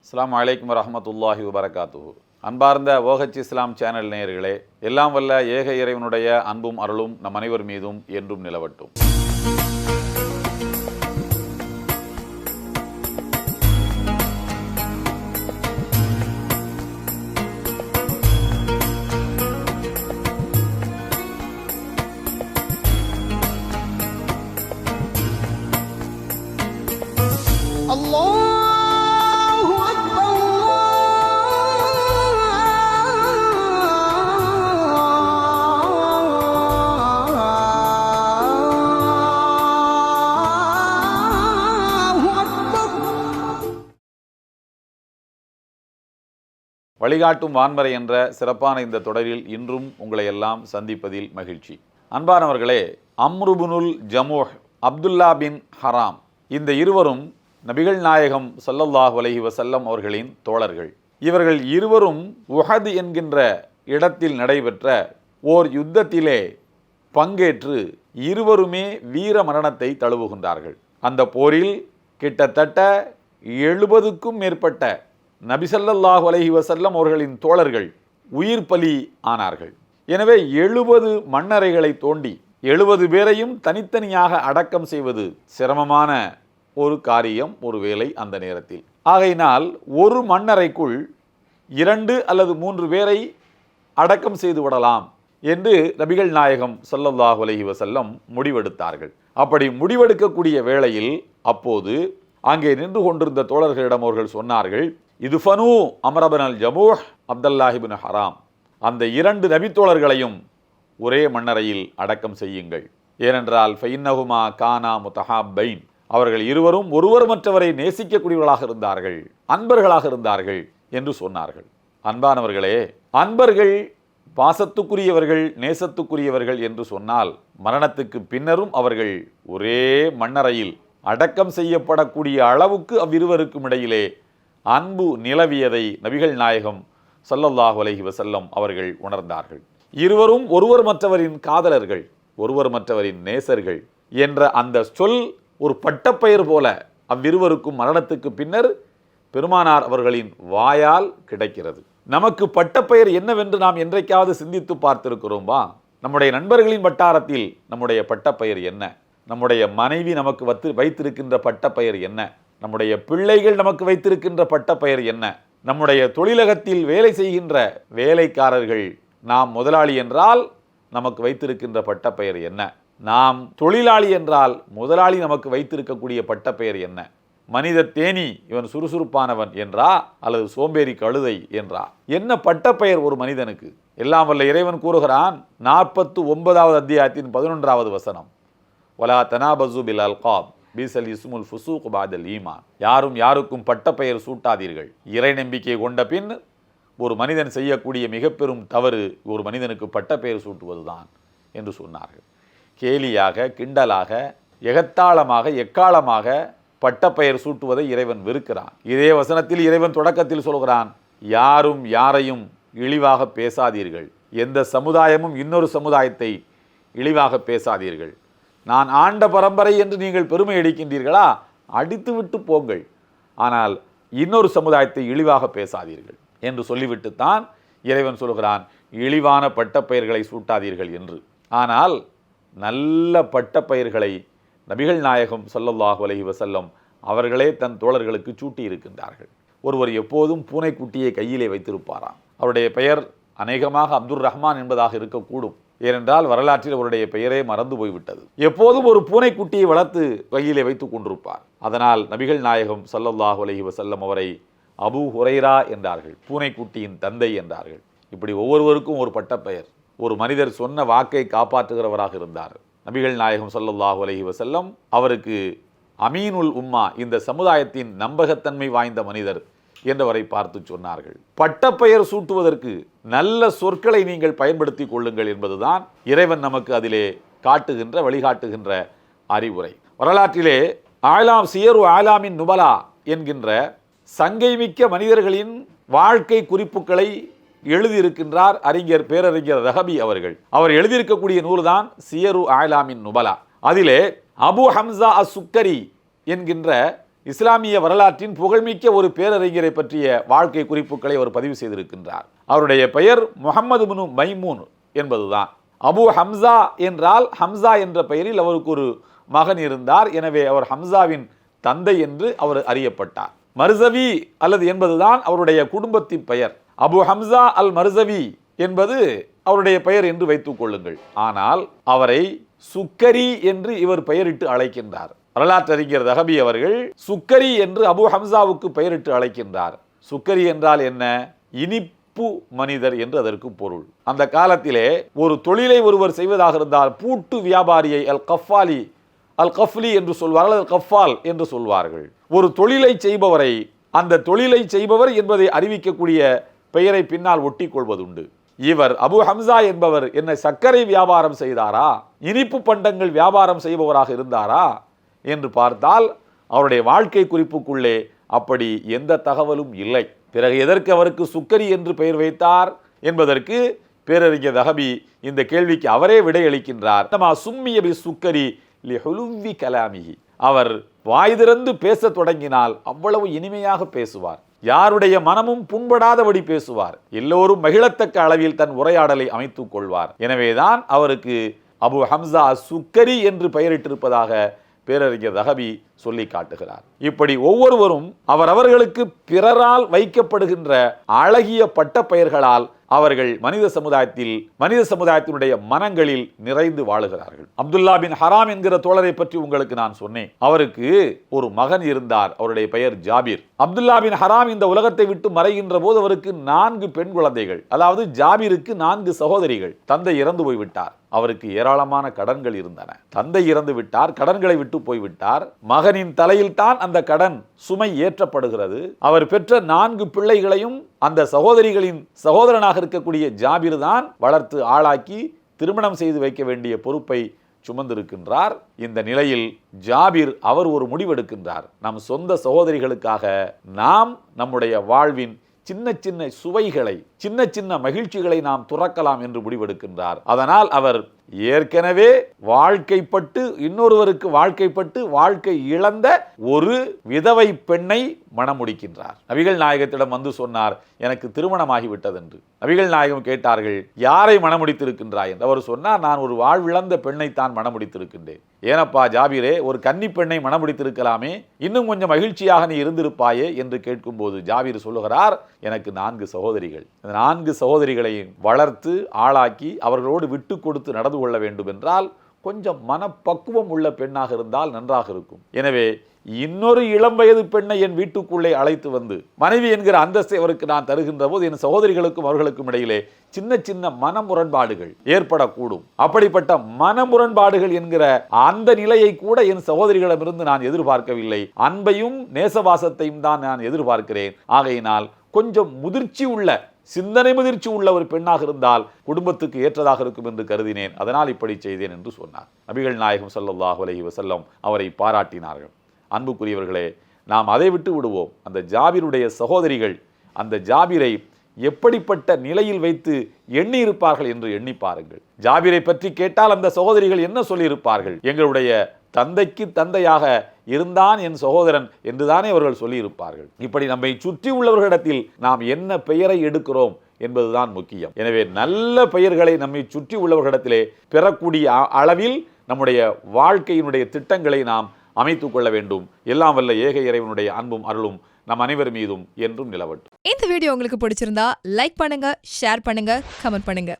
அஸ்ஸலாமு அலைக்கும் வரஹ்மத்துல்லாஹி வபரகாத்துஹு. அன்பார்ந்த ஓஹச் இஸ்லாம் சேனல் நேயர்களே, எல்லாம் வல்ல ஏக இறைவனுடைய அன்பும் அருளும் நம் அனைவர் மீதும் என்றும் நிலவட்டும். வழிகாட்டும் வான்மறை என்ற சிறப்பான இந்த தொடரில் இன்றும் உங்களை எல்லாம் சந்திப்பதில் மகிழ்ச்சி. அன்பானவர்களே, அம்ரு பினுல் ஜமூஹ், அப்துல்லா பின் ஹராம், இந்த இருவரும் நபிகள் நாயகம் ஸல்லல்லாஹு அலைஹி வஸல்லம் அவர்களின் தோழர்கள். இவர்கள் இருவரும் உஹத் என்கின்ற இடத்தில் நடைபெற்ற ஓர் யுத்தத்திலே பங்கேற்று இருவருமே வீர மரணத்தை தழுவுகின்றார்கள். அந்த போரில் கிட்டத்தட்ட 70க்கும் மேற்பட்ட நபி ஸல்லல்லாஹு அலைஹி வஸல்லம் அவர்களின் தோழர்கள் உயிர் பலி ஆனார்கள். எனவே 70 மண்ணறைகளை தோண்டி 70 பேரையும் தனித்தனியாக அடக்கம் செய்வது சிரமமான ஒரு காரியம், ஒரு வேலை அந்த நேரத்தில். ஆகையினால் ஒரு மண்ணறைக்குள் 2 அல்லது 3 பேரை அடக்கம் செய்து விடலாம் என்று நபிகள் நாயகம் ஸல்லல்லாஹு அலைஹி வஸல்லம் முடிவெடுத்தார்கள். அப்படி முடிவெடுக்கக்கூடிய வேளையில் அப்போது அங்கே நின்று கொண்டிருந்த தோழர்களிடம் அவர்கள் சொன்னார்கள், இதுஃபனு அம்ர பினுல் ஜமூஹ், அப்துல்லாஹி பின் ஹராம், அந்த 2 நபித்தோழர்களையும் ஒரே மண்ணறையில் அடக்கம் செய்யுங்கள். ஏனென்றால் ஃபைன்னஹுமா கானா முத்தஹாப்பைன், அவர்கள் இருவரும் ஒருவர் மற்றவரை நேசிக்கக்கூடியவர்களாக இருந்தார்கள், அன்பர்களாக இருந்தார்கள் என்று சொன்னார்கள். அன்பானவர்களே, அன்பர்கள், பாசத்துக்குரியவர்கள், நேசத்துக்குரியவர்கள் என்று சொன்னால் மரணத்துக்கு பின்னரும் அவர்கள் ஒரே மண்ணறையில் அடக்கம் செய்யப்படக்கூடிய அளவுக்கு அவ்விருவருக்கும் இடையிலே அன்பு நிலவியதை நபிகள் நாயகம் ஸல்லல்லாஹு அலைஹி வஸல்லம் அவர்கள் உணர்ந்தார்கள். இருவரும் ஒருவர் மற்றவரின் காதலர்கள், ஒருவர் மற்றவரின் நேசர்கள் என்ற அந்த சொல் ஒரு பட்டப்பெயர் போல அவ்விருவருக்கும் மரணத்துக்கு பின்னர் பெருமானார் அவர்களின் வாயால் கிடைக்கிறது. நமக்கு பட்டப்பெயர் என்னவென்று நாம் என்றைக்காவது சிந்தித்து பார்த்திருக்கிறோமா? நம்முடைய நண்பர்களின் வட்டாரத்தில் நம்முடைய பட்டப்பெயர் என்ன? நம்முடைய மனைவி நமக்கு வைத்திருக்கின்ற பட்டப்பெயர் என்ன? நம்முடைய பிள்ளைகள் நமக்கு வைத்திருக்கின்ற பட்டப்பெயர் என்ன? நம்முடைய தொழிலகத்தில் வேலை செய்கின்ற வேலைக்காரர்கள், நாம் முதலாளி என்றால் நமக்கு வைத்திருக்கின்ற பட்டப்பெயர் என்ன? நாம் தொழிலாளி என்றால் முதலாளி நமக்கு வைத்திருக்கக்கூடிய பட்டப்பெயர் என்ன? மனித தேனி, இவன் சுறுசுறுப்பானவன் என்றா அல்லது சோம்பேறி கழுதை என்றா? என்ன பட்டப்பெயர் ஒரு மனிதனுக்கு? எல்லாம் வல்ல இறைவன் கூறுகிறான் 49வது அத்தியாயத்தின் 11வது வசனம், வலா தனாபஸு பில் அல்காப் பீஸல் இஸ்முல் ஃபுசூக் பாதல் ஈமான், யாரும் யாருக்கும் பட்டப்பெயர் சூட்டாதீர்கள். இறை நம்பிக்கை கொண்ட பின் ஒரு மனிதன் செய்யக்கூடிய மிக பெரும் தவறு ஒரு மனிதனுக்கு பட்டப்பெயர் சூட்டுவதுதான் என்று சொன்னார்கள். கேலியாக, கிண்டலாக, எகத்தாளமாக, எக்காலமாக பட்டப்பெயர் சூட்டுவதை இறைவன் வெறுக்கிறான். இதே வசனத்தில் இறைவன் தொடக்கத்தில் சொல்கிறான், யாரும் யாரையும் இழிவாக பேசாதீர்கள், எந்த சமுதாயமும் இன்னொரு சமுதாயத்தை இழிவாக பேசாதீர்கள். நான் ஆண்ட பரம்பரை என்று நீங்கள் பெருமை அடிக்கின்றீர்களா? அடித்துவிட்டு போங்கள், ஆனால் இன்னொரு சமுதாயத்தை இழிவாக பேசாதீர்கள் என்று சொல்லிவிட்டுத்தான் இறைவன் சொல்கிறான், இழிவான பட்டப்பெயர்களை சூட்டாதீர்கள் என்று. ஆனால் நல்ல பட்டப்பெயர்களை நபிகள் நாயகம் ஸல்லல்லாஹு அலைஹி வஸல்லம் அவர்களே தன் தோழர்களுக்கு சூட்டி இருக்கின்றார்கள். ஒருவர் எப்போதும் பூனைக்குட்டியை கையிலே வைத்திருப்பாராம். அவருடைய பெயர் அநேகமாக அப்துர் ரஹ்மான் என்பதாக இருக்கக்கூடும். ஏனென்றால் வரலாற்றில் அவருடைய பெயரே மறந்து போய்விட்டது. எப்போதும் ஒரு பூனைக்குட்டியை வளர்த்து கையிலே வைத்துக் கொண்டிருப்பார். அதனால் நபிகள் நாயகம் ஸல்லல்லாஹு அலைஹி வஸல்லம் அவரை அபூ ஹுரைரா என்றார்கள், பூனைக்குட்டியின் தந்தை என்றார்கள். இப்படி ஒவ்வொருவருக்கும் ஒரு பட்டப்பெயர். ஒரு மனிதர் சொன்ன வாக்கை காப்பாற்றுகிறவராக இருந்தார். நபிகள் நாயகம் ஸல்லல்லாஹு அலைஹி வஸல்லம் அவருக்கு அமீனுல் உம்மா, இந்த சமுதாயத்தின் நம்பகத்தன்மை வாய்ந்த மனிதர் என்றவரை பார்த்து சொன்னார்கள். பட்டப்பெயர் சூட்டுவதற்கு நல்ல சொற்களை நீங்கள் பயன்படுத்தி கொள்ளுங்கள் என்பதுதான் இறைவன் நமக்கு அதிலே காட்டுகின்ற, வழிகாட்டுகின்ற அறிவுரை. வரலாற்றிலே சியரு ஆலாமின் நுபலா என்கின்ற சங்கைமிக்க மனிதர்களின் வாழ்க்கை குறிப்புகளை எழுதியிருக்கின்றார் அறிஞர் பேரறிஞர் ரஹபி அவர்கள். அவர் எழுதியிருக்கக்கூடிய நூல்தான் சியரு ஆலாமின் நுபலா. அதிலே அபு ஹம்சா அஸ் சுக்கரி என்கின்ற இஸ்லாமிய வரலாற்றின் புகழ்மிக்க ஒரு பேரறிஞரை பற்றிய வாழ்க்கை குறிப்புகளை அவர் பதிவு செய்திருக்கின்றார். அவருடைய பெயர் முஹம்மது இப்னு மைமூன் என்பதுதான். அபு ஹம்சா என்றால் ஹம்சா என்ற பெயரில் அவருக்கு ஒரு மகன் இருந்தார். எனவே அவர் ஹம்சாவின் தந்தை என்று அவர் அறியப்பட்டார். மர்சவி அல்லது என்பதுதான் அவருடைய குடும்பத்தின் பெயர். அபு ஹம்சா அல் மர்சவி என்பது அவருடைய பெயர் என்று வைத்துக் கொள்ளுங்கள். ஆனால் அவரை சுக்கரி என்று இவர் பெயரிட்டு அழைக்கின்றார். வரலாற்றறிஞர் தஹபி அவர்கள் சுக்கரி என்று அபு ஹம்சாவுக்கு பெயரிட்டு அழைக்கின்றார். சுக்கரி என்றால் என்ன? இனிப்பு மனிதர் என்று அதற்கு பொருள். அந்த காலத்திலே ஒரு தொழிலை ஒருவர் செய்வதாக இருந்தால் பூட்டு வியாபாரியை அல் கஃப்லி என்று சொல்வார்கள், அல் கஃபால் என்று சொல்வார்கள். ஒரு தொழிலை செய்பவரை அந்த தொழிலை செய்பவர் என்பதை அறிவிக்கக்கூடிய பெயரை பின்னால் ஒட்டி கொள்வதுண்டு. இவர் அபு ஹம்சா என்பவர் என்ன சர்க்கரை வியாபாரம் செய்தாரா, இனிப்பு பண்டங்கள் வியாபாரம் செய்பவராக இருந்தாரா என்று பார்த்தால் அவருடைய வாழ்க்கை குறிப்புக்குள்ளே அப்படி எந்த தகவலும் இல்லை. பிறகு எதற்கு அவருக்கு சுக்கரி என்று பெயர் வைத்தார் என்பதற்கு பேரறிஞர் தஹபி இந்த கேள்விக்கு அவரே விடையளிக்கின்றார். சும்மிய பி சுக்கரி லிஹுலுவி கலாமிஹி. அவர் வாய் திறந்து பேச தொடங்கினால் அவ்வளவு இனிமையாக பேசுவார். யாருடைய மனமும் புண்படாதபடி பேசுவார். எல்லோரும் மகிழத்தக்க அளவில் தன் உரையாடலை அமைத்துக் கொள்வார். எனவேதான் அவருக்கு அபு ஹம்சா சுக்கரி என்று பெயரிட்டிருப்பதாக பேரறிஞர் தஹபி சொல்லி காட்டுகிறார். இப்படி ஒவ்வொருவரும் அவரவர்களுக்கு பிறரால் வைக்கப்படுகின்ற அழகிய பட்ட பெயர்களால் அவர்கள் மனித சமுதாயத்தினுடைய மனங்களில் நிறைந்து வாழுகிறார்கள். அப்துல்லா பின் ஹராம் என்கிற தோழரை பற்றி உங்களுக்கு நான் சொன்னேன். அவருக்கு ஒரு மகன் இருந்தார். அவருடைய பெயர் ஜாபிர். அப்துல்லா பின் ஹராம் இந்த உலகத்தை விட்டு மறைகின்ற போது அவருக்கு 4 பெண் குழந்தைகள். அதாவது ஜாபிருக்கு 4 சகோதரிகள். தந்தை இறந்து போய்விட்டார். அவருக்கு ஏராளமான கடன்கள் இருந்தன. தந்தை இறந்து விட்டார், கடன்களை விட்டு போய்விட்டார். மகனின் தலையில் தான் அந்த கடன் சுமை ஏற்றப்படுகிறது. அவர் பெற்ற 4 பிள்ளைகளையும் அந்த சகோதரிகளின் சகோதரனாக இருக்கக்கூடிய ஜாபிர் தான் வளர்த்து ஆளாக்கி திருமணம் செய்து வைக்க வேண்டிய பொறுப்பை சுமந்திருக்கின்றார். இந்த நிலையில் ஜாபிர் அவர் ஒரு முடிவெடுக்கின்றார். நம் சொந்த சகோதரிகளுக்காக நாம் நம்முடைய வாழ்வின் சின்ன சின்ன சுவைகளை, சின்ன சின்ன மகிழ்ச்சிகளை நாம் துறக்கலாம் என்று முடிவெடுக்கின்றார். அதனால் அவர் ஏற்கனவே வாழ்க்கைப்பட்டு இன்னொருவருக்கு வாழ்க்கைப்பட்டு வாழ்க்கை இழந்த ஒரு விதவை பெண்ணை மணமுடிக்கின்றார். நபிகள் நாயகத்திடம் வந்து சொன்னார், எனக்கு திருமணமாகிவிட்டது என்று. நபிகள் நாயகம் கேட்டார்கள், யாரை மணமுடித்திருக்கின்றாய் என்று. அவர் சொன்னார், நான் ஒரு வாழ்விழந்த பெண்ணைத்தான் மணமுடித்திருக்கின்றேன். ஏனப்பா ஜாபிரே, ஒரு கன்னி பெண்ணை மணமுடித்திருக்கலாமே, இன்னும் கொஞ்சம் மகிழ்ச்சியாக நீ இருந்திருப்பாயே என்று கேட்கும்போது ஜாபிர் சொல்லுகிறார், எனக்கு 4 சகோதரிகள். 4 சகோதரிகளையும் வளர்த்து ஆளாக்கி அவர்களோடு விட்டு கொடுத்து நடந்து கொள்ள வேண்டும் என்றால் கொஞ்சம் மனப்பக்குவம் உள்ள பெண்ணாக இருந்தால் நன்றாக இருக்கும். எனவே இன்னொரு இளம் வயது பெண்ணை என் வீட்டுக்குள்ளே அழைத்து வந்து மனைவி என்கிற அந்தஸ்தை அவருக்கு நான் தருகின்ற போது என் சகோதரிகளுக்கும் அவர்களுக்கும் இடையிலே சின்ன சின்ன மனமுரண்பாடுகள் ஏற்படக்கூடும். அப்படிப்பட்ட மனமுரண்பாடுகள் என்கிற அந்த நிலையை கூட என் சகோதரிகளிடமிருந்து நான் எதிர்பார்க்கவில்லை. அன்பையும் நேசவாசத்தையும் தான் நான் எதிர்பார்க்கிறேன். ஆகையினால் கொஞ்சம் முதிர்ச்சி உள்ள, சிந்தனை முதிர்ச்சி உள்ள ஒரு பெண்ணாக இருந்தால் குடும்பத்துக்கு ஏற்றதாக இருக்கும் என்று கருதினேன். அதனால் இப்படி செய்தேன் என்று சொன்னார். நபிகள் நாயகம் ஸல்லல்லாஹு அலைஹி வஸல்லம் அவரை பாராட்டினார்கள். அன்புக்குரியவர்களே, நாம் அதை விட்டு விடுவோம். அந்த ஜாபிருடைய சகோதரிகள் அந்த ஜாபிரை எப்படிப்பட்ட நிலையில் வைத்து எண்ணி இருப்பார்கள் என்று எண்ணி பாருங்கள். ஜாபிரை பற்றி கேட்டால் அந்த சகோதரிகள் என்ன சொல்லியிருப்பார்கள்? எங்களுடைய தந்தைக்கு தந்தையாக இருந்தான் என் சகோதரன் என்றுதானே அவர்கள் சொல்லியிருப்பார்கள். இப்படி நம்மை சுற்றி உள்ளவர்களிடத்தில் நாம் என்ன பெயரை எடுக்கிறோம் என்பதுதான் முக்கியம். எனவே நல்ல பெயர்களை நம்மை சுற்றி உள்ளவர்களிடத்திலே பெறக்கூடிய அளவில் நம்முடைய வாழ்க்கையினுடைய திட்டங்களை நாம் அமைத்துக் கொள்ள வேண்டும். எல்லாம் வல்ல ஏக இறைவனுடைய அன்பும் அருளும் நம் அனைவர் மீதும் என்றும் நிலவட்டும். இந்த வீடியோ உங்களுக்கு பிடிச்சிருந்தா லைக் பண்ணுங்க, ஷேர் பண்ணுங்க, கமெண்ட் பண்ணுங்க.